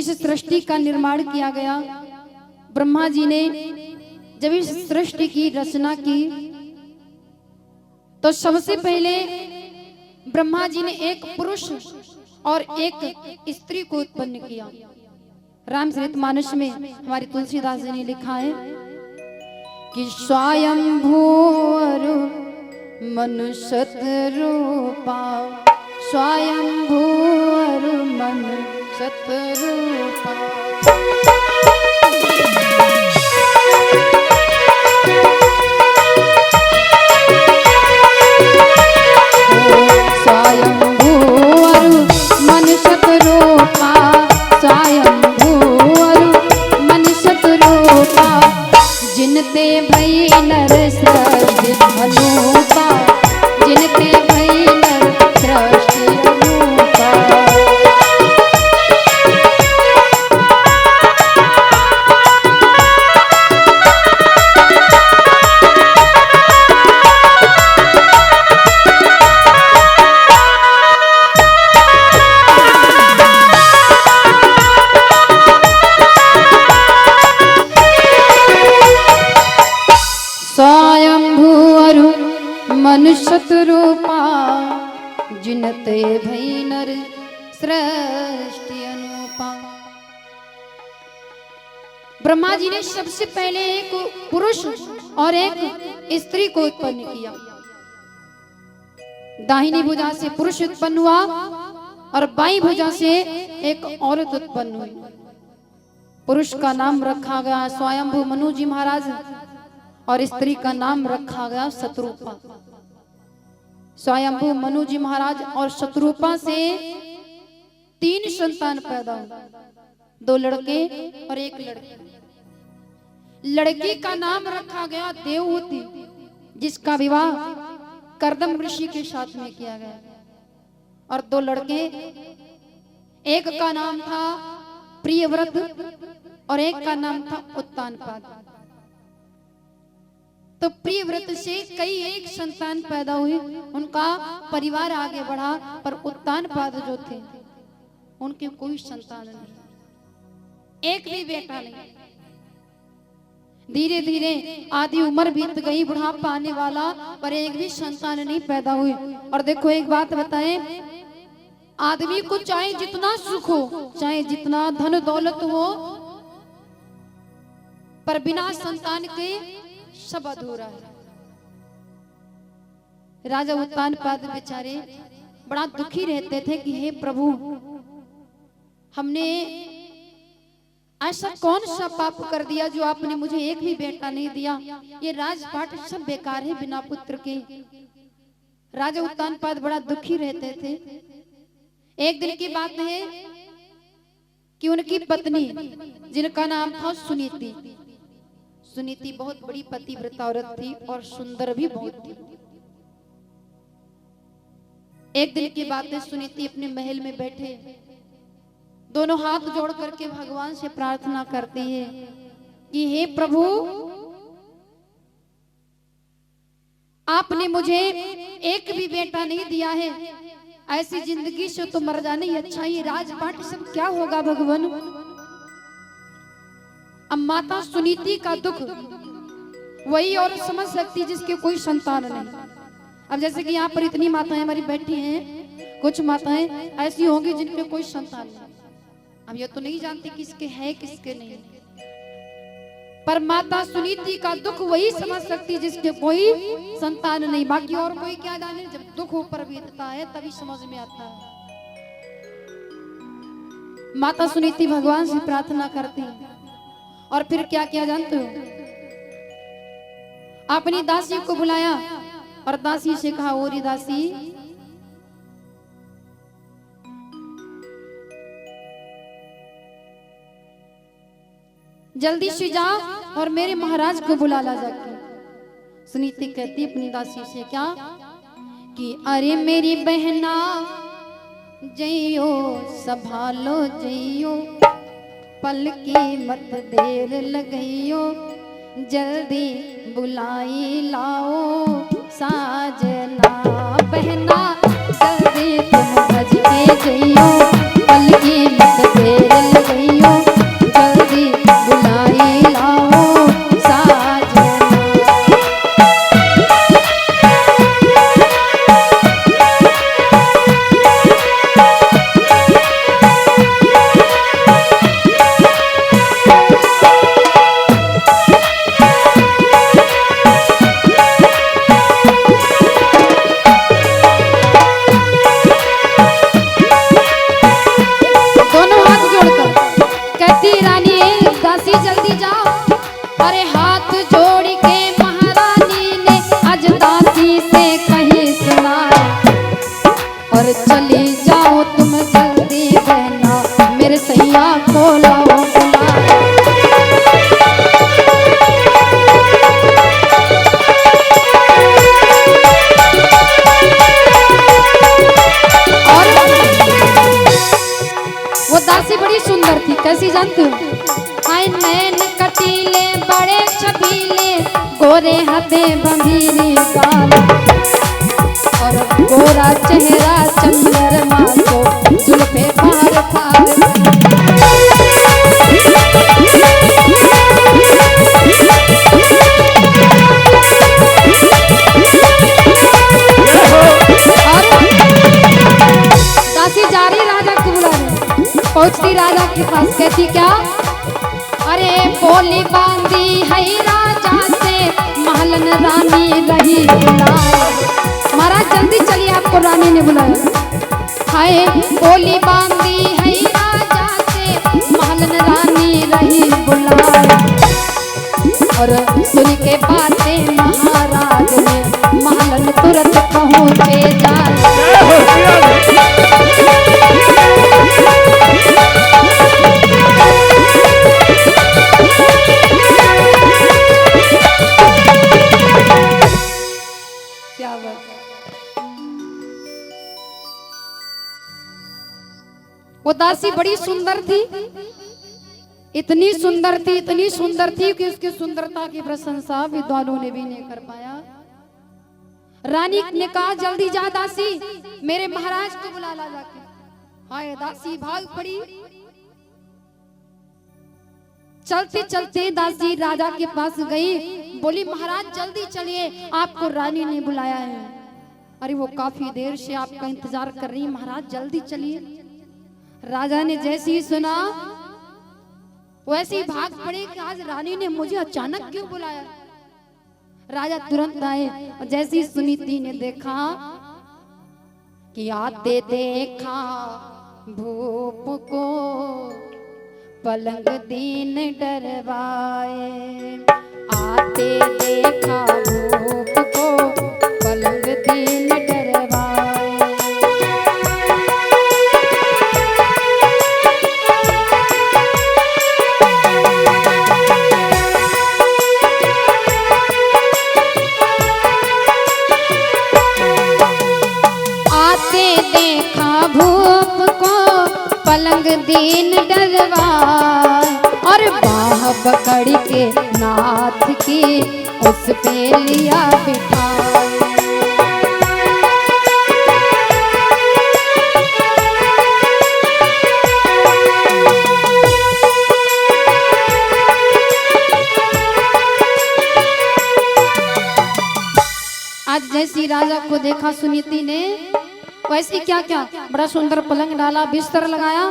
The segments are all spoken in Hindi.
इस सृष्टि का निर्माण किया गया। ब्रह्मा जी ने जब इस सृष्टि की रचना की तो सबसे पहले ब्रह्मा जी ने एक पुरुष और एक स्त्री को उत्पन्न किया। रामचरितमानस में हमारे तुलसीदास जी ने लिखा है कि स्वयंभू मनुष्य रूपा, स्वयंभू मनुष्य रूपा। जिनते भई नर सृष्टि अनूपा, जिनते भई नर सृष्टि अनूपा। मनुष्य रूपा, जिनते भई नर सृष्टि अनूपा। ब्रह्मा जी ने सबसे पहले एक पुरुष और एक स्त्री को उत्पन्न किया। दाहिनी भुजा से पुरुष उत्पन्न हुआ और बाईं भुजा से एक औरत उत्पन्न हुई। पुरुष का नाम रखा गया स्वयंभू मनु जी महाराज और स्त्री का नाम रखा गया शत्रुपा। स्वयंभू मनु जी महाराज और शत्रुपा से 3 संतान पैदा हुए, 2 लड़के और 1 लड़की। लड़की का नाम रखा गया देवहूति, जिसका विवाह कर्दम ऋषि के साथ में किया गया। और 2 लड़के, एक का नाम था प्रियव्रत और एक का नाम था उत्तानपाद। तो प्रियव्रत से कई एक संतान पैदा हुई, उनका परिवार आगे बढ़ा, पर उत्तानपाद जो थे उनके कोई संतान नहीं, एक भी बेटा नहीं। धीरे धीरे आधी उम्र बीत गई, बुढ़ापा आने वाला, पर एक भी संतान नहीं पैदा हुई। और देखो एक बात बताएं, आदमी को चाहे जितना सुख हो, चाहे जितना धन दौलत हो, पर बिना संतान के सब अधूरा है। राजा उत्तानपाद बेचारे बड़ा दुखी रहते थे कि हे प्रभु, हमने ऐसा कौन सा पाप कर दिया जो आपने मुझे एक भी बेटा नहीं दिया। ये राजपाट सब बेकार है बिना पुत्र के। राजा उत्तानपाद बड़ा दुखी रहते थे। एक दिन की बात है कि उनकी पत्नी, जिनका नाम था सुनीति, सुनीति बहुत बड़ी पतिव्रता औरत थी और सुंदर भी बहुत थी। एक दिन की बात है, सुनीति अपने महल में बैठे दोनों हाथ जोड़ करके भगवान से प्रार्थना करती है कि हे प्रभु, आपने मुझे एक भी बेटा नहीं दिया है, ऐसी जिंदगी से तो मर जाना ही अच्छा। ये राजपाट सब क्या होगा भगवान। अब माता सुनीति का दुख वही और समझ सकती जिसके कोई संतान नहीं। अब जैसे कि यहाँ पर इतनी माताएं हमारी बैठी हैं, कुछ माताएं ऐसी होंगी जिनके कोई संतान नहीं। हम ये तो नहीं जानते किसके है किसके नहीं, पर माता सुनीति का दुख वही समझ सकती जिसके कोई संतान नहीं। बाकी और कोई क्या जाने, जब दुख ऊपर बीतता है तभी समझ में आता है। माता सुनीति भगवान से प्रार्थना करती है और फिर क्या किया जानते हो, अपनी दासी को बुलाया और दासी से कहा, ओरी दासी, जल्दी से जा और मेरे महाराज को बुला ला जाके। सुनीति कहती अपनी दासी से क्या कि अरे मेरी बहना जइयो, संभालो जइयो, पल की मत देर लगइयो, जल्दी बुलाई लाओ साजना। बहना जल्दी तुम भज के जइयो, पल की मत देर लगइयो, अरे हाथ जोड़ के महारानी ने आज दासी से कही सुनाए, और चली जाओ तुम जल्दी बहना, मेरे सैया को लाओ बुलाए। और वो दासी बड़ी सुंदर थी, कैसी जानती हो? हाय नैन कटीले बड़े छबीले, गोरे हाथे बंधीरी गाल, और गोरा चेहरा चंद्रमा को जुल्फे फार फार। दासी जा रही राजा को बुलाने, पहुंचती राजा के पास, कहती क्या? अरे बोली बांधी है राजा से, महलन रानी रही बुलाए। महाराज जल्दी चलिए, आपको रानी ने बुलाया। हाय बोली बांधी है राजा से, महलन रानी रही बुलाए। और सुन के बातें महाराज ने, महलन तुरंत पहुंचे जाए। वो दासी बड़ी सुंदर थी, इतनी सुंदर थी, इतनी सुंदर थी कि उसकी सुंदरता की प्रशंसा विद्वानों ने भी नहीं कर पाया। रानी ने कहा जल्दी जा दासी, मेरे महाराज को बुला ला जाके। हाय दासी भाग पड़ी। चलते चलते दासी राजा के पास गई, बोली महाराज जल्दी चलिए, आपको रानी ने बुलाया है। अरे वो काफी देर से आपका इंतजार कर रही है, महाराज जल्दी चलिए। राजा ने जैसे ही सुना वैसे ही भाग पड़े कि आज रानी ने मुझे अचानक क्यों बुलाया। राजा तुरंत आए, और जैसे ही सुनीति ने देखा कि आते देखा भूप को, पलंग दीन डरवाए। आते देखा भूप को, पलंग दीन डरवाए। पलंग दीन डरवाए, और बाह पकड़ के नाथ की उस पे लिया बिठाए। आज जैसी राजा को देखा सुनीति ने, वैसे क्या क्या बड़ा सुंदर पलंग डाला, बिस्तर लगाया,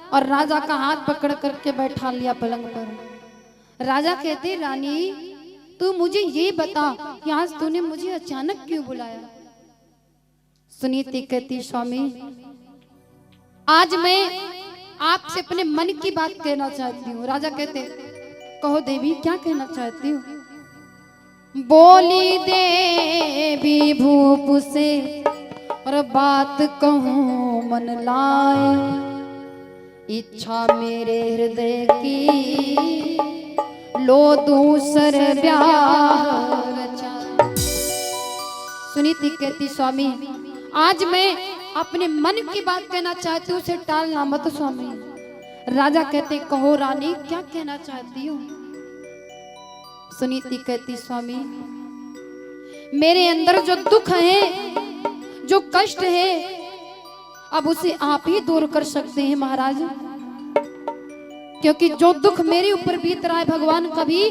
और राजा का हाथ पकड़ करके बैठा लिया पलंग पर। राजा कहते रानी तू मुझे ये बता कि आज तूने मुझे अचानक क्यों बुलाया। सुनीति कहती स्वामी आज मैं आपसे अपने मन की बात कहना चाहती हूँ। राजा कहते कहो देवी क्या कहना चाहती हूँ। बोली देवी भूप से और बात कहूँ मन लाए, इच्छा मेरे हृदय की लो दूसर ब्याह रचाए। सुनीति कहती स्वामी आज मैं अपने मन की बात कहना चाहती हूँ, उसे टालना मत स्वामी। राजा कहते कहो रानी क्या कहना चाहती हूँ। सुनीति कहती स्वामी मेरे अंदर जो दुख है, जो कष्ट है, अब उसे आप ही दूर कर सकते हैं महाराज, क्योंकि जो दुख मेरे ऊपर बीत रहा है भगवान कभी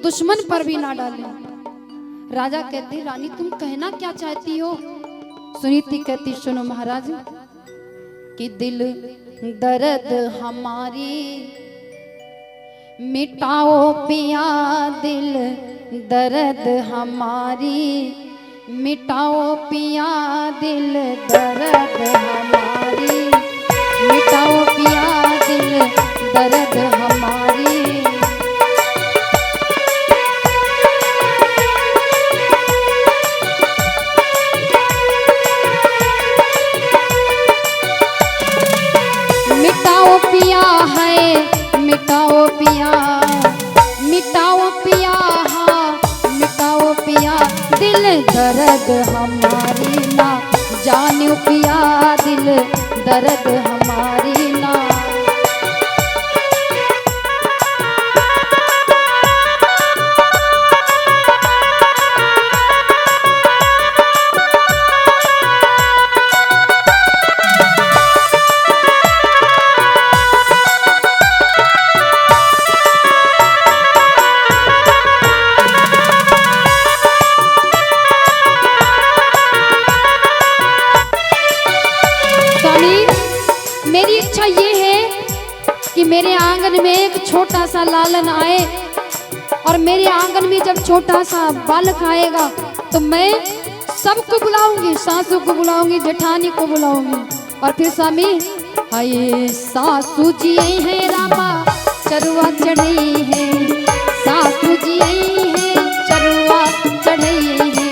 दुश्मन पर भी ना डाले। राजा कहते रानी तुम कहना क्या चाहती हो। सुनीति कहती सुनो महाराज कि दिल दर्द हमारी मिटाओ पिया, दिल दर्द हमारी मिटाओ पिया, दिल दर्द हमारी मिटाओ पिया, दिल दर्द हमारी। कि मेरे आंगन में एक छोटा सा लालन आए और मेरे आंगन में जब छोटा सा बालक आएगा तो मैं सबको बुलाऊंगी, सासू को बुलाऊंगी, जेठानी को बुलाऊंगी। और फिर स्वामी हाय सासू जी आई है रामा चरुआ चढ़ई है, सासू जी आई है चरुआ चढ़ई है,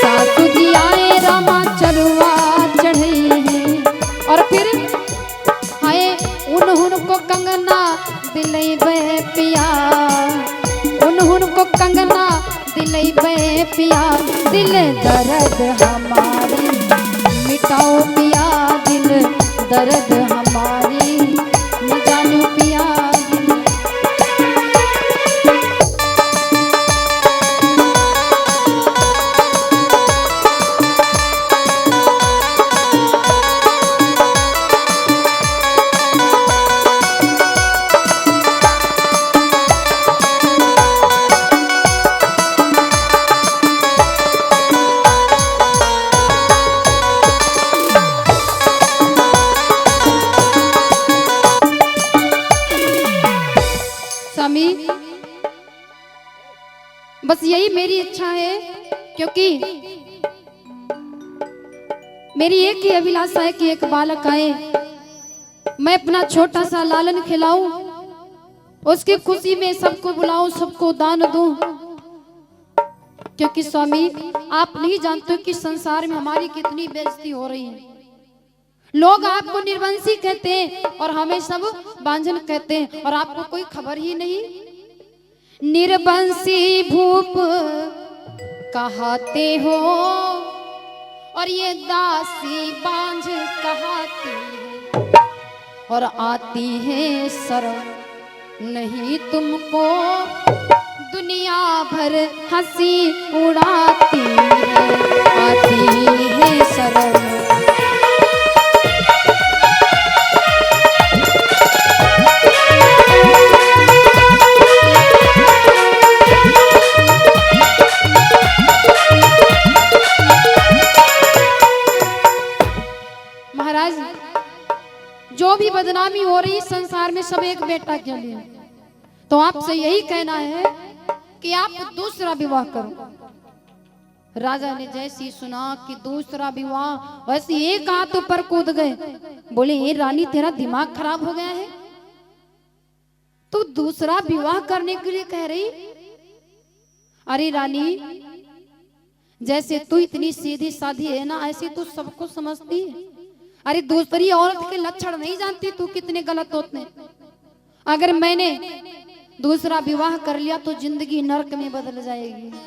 सासू जी आए रामा चरुआ चढ़ई है। और फिर हाय उन्होंने को कंगना दिलई बे पिया, उन्होंने को कंगना दिलई बे पिया, दिल दर्द हमारी मिटाओ पिया, दिल दर्द हमारी न जानो पिया। स्वामी बस यही मेरी इच्छा है, क्योंकि मेरी एक ही अभिलाषा है कि एक बालक आए, मैं अपना छोटा सा लालन खिलाऊं, उसकी खुशी में सबको बुलाऊं, सबको दान दूं। क्योंकि स्वामी आप नहीं जानते कि संसार में हमारी कितनी बेइज्जती हो रही है। लोग आपको निर्वंशी कहते हैं और हमें सब बांझन कहते हैं, और आपको कोई खबर ही नहीं। निर्वंशी भूप कहते हो और ये दासी बांझ कहती है, और आती है शर्म नहीं तुमको, दुनिया भर हंसी उड़ाती है, आती है शर्म। महाराज जो भी बदनामी हो रही संसार में सब एक बेटा के लिए, तो आपसे यही कहना है कि आप दूसरा विवाह करो। राजा ने जैसी सुना कि दूसरा विवाह, वैसे एक हाथ ऊपर कूद गए, बोले ये रानी तेरा दिमाग खराब हो गया है, तू दूसरा विवाह करने के लिए कह रही? अरे रानी जैसे तू इतनी सीधी साधी है ना, ऐसी तू सबको समझती है। अरे दूसरी औरत के लक्षण नहीं जानती तू कितने गलत होते हैं। अगर मैंने दूसरा विवाह कर लिया तो जिंदगी नरक में बदल जाएगी।